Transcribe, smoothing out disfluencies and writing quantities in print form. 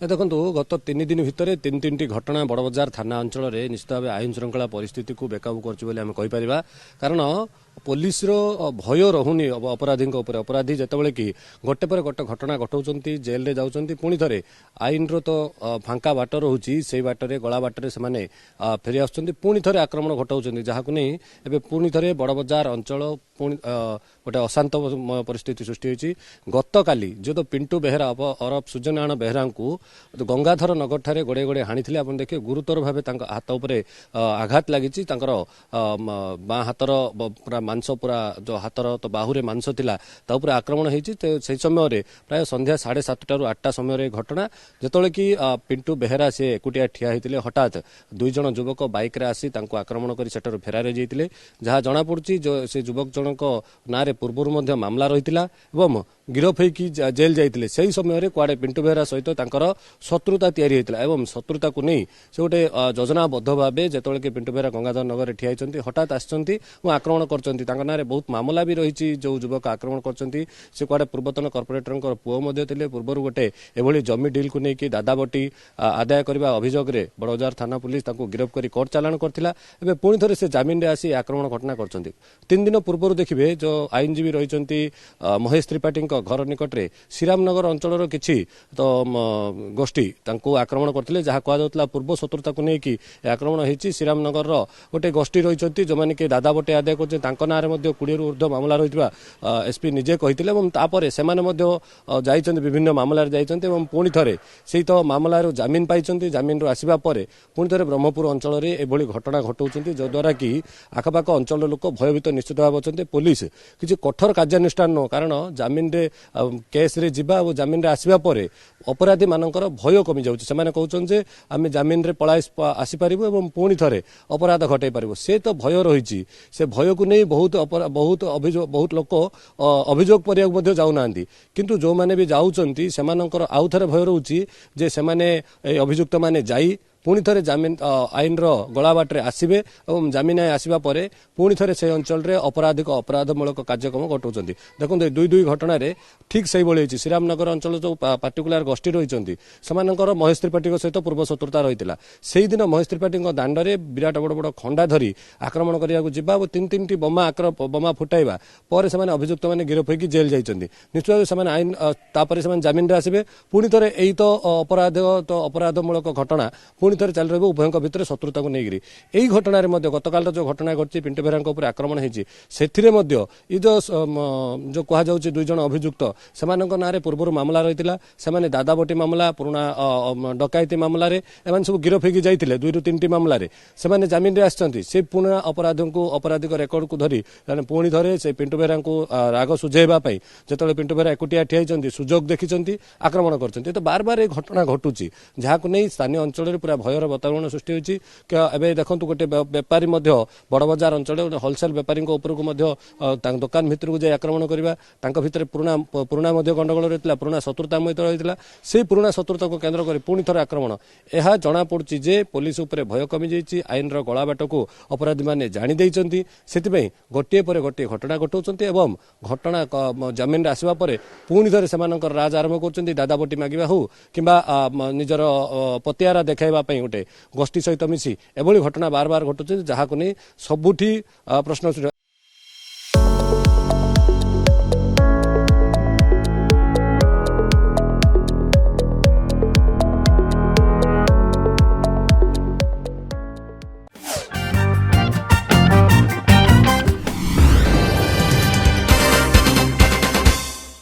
देखो गत 3 दिन भितर 3टी घटना बड़बजार थाना अंचल में निश्चित भाव आईन श्रृंखला परिस्थिति को बेकाबू कर कारण पुलिस भय रहुनी अपराधी अपराधी जितेबाला कि गोटे पर गोटे घटना घटाऊँ जेल रे जाऊँच पुणी थे आईन तो फांका बाट रोचे से बाटर गला बाटर से फेरी आसुँच पुणी थे आक्रमण घटाऊँ जहाँ को नहीं एवं पुणी थे बड़बजार अंचल पुणी गोटे अशांत परिस्थिति सृष्टि होती गत काली जो तो पिंटू बेहरा अरब सूर्यनारायण बेहरा को गंगाधर नगर ठारे गोड़े गोड़े हाणी आप देखिए गुरुतर भाव हाथ उपर आघात लगी बाँ हाथर पूरा मांस पूरा जो हाथर तो बाहुरे मांस थिला ता ऊपर आक्रमण होती से समय प्राय संध्या 7:30 ରୁ 8ଟା समय घटना जिते कि पिंटू बेहरा से एकुटिया ठिया होते हठात 2 जण युवक बाइक रे आसी आक्रमण कर सेठार फेरार होते जहाँ जनापड़ी जो से युवक जनक ना पूर्व मामला रही एवं गिरफ होगी जेल जाते से समय कुआड़े पिंटू बेहरा सहित शत्रुता या शत्रुता को नहीं से गोटे योजनाबद्ध भाव जिते कि पिंटू बेहरा गंगाधर नगर में ठिया होती हठात आक्रमण कर बहुत मामला भी रही जो युवक आक्रमण कर कुआड़े पूर्वतन कॉर्पोरेटर पुओ थे पूर्व गोटे एभली जमी डिल को लेकिन दादाबटी आदाय करने अभियोग में बड़बजार थाना पुलिस गिरफ कर कोर्ट चालाण करथिला एबे पुणी थे से जमीन रे आसी आक्रमण घटना कर 3 दिन पूर्व देखिए जो आईनजीवी रही महेश त्रिपाठी घर निकट में श्रीरामनगर अंचल किसी तो गोष्ठी आक्रमण करते जहाँ कहला पूर्व शत्रुता को लेकिन आक्रमण होती श्रीरामनगर गोटे गोष्ठी रही जो मैंने कि दादाबटी आदाय कर ना 20 ରୁ ऊर्ध्व मामला रही एसपी निजे कहते से विभिन्न मामला जाइए पुणी थे से तो मामला जमीन पाई जमीन आसवा पुणी थे ब्रह्मपुर अंचल में एभली घटना घटाऊँ जद्वारा कि आखपाख अंचल लोक भयभीत निश्चित भाव अच्छा पुलिस किसी कठोर कार्यानुष्ठान न कारण जमीन रे केस रे जिबा और जमीन रे आसवा अपराधी मानकर भय कमी जाऊँ से कहते आम जमीन रे पलाई आसीपारू और पुणी थे अपराध घटाई पारू से तो भय रही से भय को नहीं बहुत लोक अभियोग पर जाऊना किंतु जो मैंने भी जाऊँच से आउ थे भय रोचे जे से अभियुक्त मैंने जाई पुणी थे जमीन आईन गला बाटे आसवे और जमीन आसवा पुणी थे से अंचल में अपराधमूलक कार्यक्रम घटाऊँ देखो 2 घटना ठीक से भाई श्रीरामनगर अंचल जो पार्टिकुलर गोष्ठी रही से महेश त्रिपाठी सहित पूर्व शत्रुता रही से दिन महेश त्रिपाठी दाण्डे विराट बड़ बड़ खंडा धरी आक्रमण करने को 3टी बोमा फुटाइबा पर से अभियुक्त मैंने गिरफ होगी जेल जाइए निश्चित भाव से आईन तापर से जमीन आसवे पुणी थे यही तो अपराधमूलक घटना पुणी थे चल रही उभयों भितर शत्रुता को लेकर यही घटना गतकाल जो घटना घटी पिंटू बेहरा आक्रमण होती से जो कह 2 जण अभियुक्त से ना पूर्व मामला रही है दादाबटी मामला पुराना डकायती मामलें एम सब गिरफ होगी जाते 2 ରୁ 3ଟି मामला से जमीन रे आसछंती से पुणा अपराधिक रेकर्ड को धरी पुणी थे से पिंटू बेहरा राग सुझाइवाई जो पिंटू बेहरा एकुटिया ठिया सुजोग देखी आक्रमण कर बार बार ये घटना घटुची जहाँ को नहीं स्थानीय अंचल पूरा भयर वातावरण सृष्टि होती देखो गोटे बेपारी बड़बजार अंचल होलसेल बेपारी दुकान भितर को जाए आक्रमण करवा भितर पुराना गंडगोल रही है पुराना शत्रुता रही है से पुराना शत्रुता को केन्द्र कर पुणी थे आक्रमण यह जना पड़ी जे पुलिस उपर भय कमी जाइए आईन गला बाट को अपराधी मैंने जाणी से गोटे पर गोटे घटना घटाऊँ घटना जमीन आसवा पुणी थे से राज आरंभ कर दादाबटी मांगा हो कि निजर पतियारा देखाइबा गोटे गोष्ठी सहित मिसी एभली घटना बार बार घटुचे जहाँ को नहीं सबुठी प्रश्न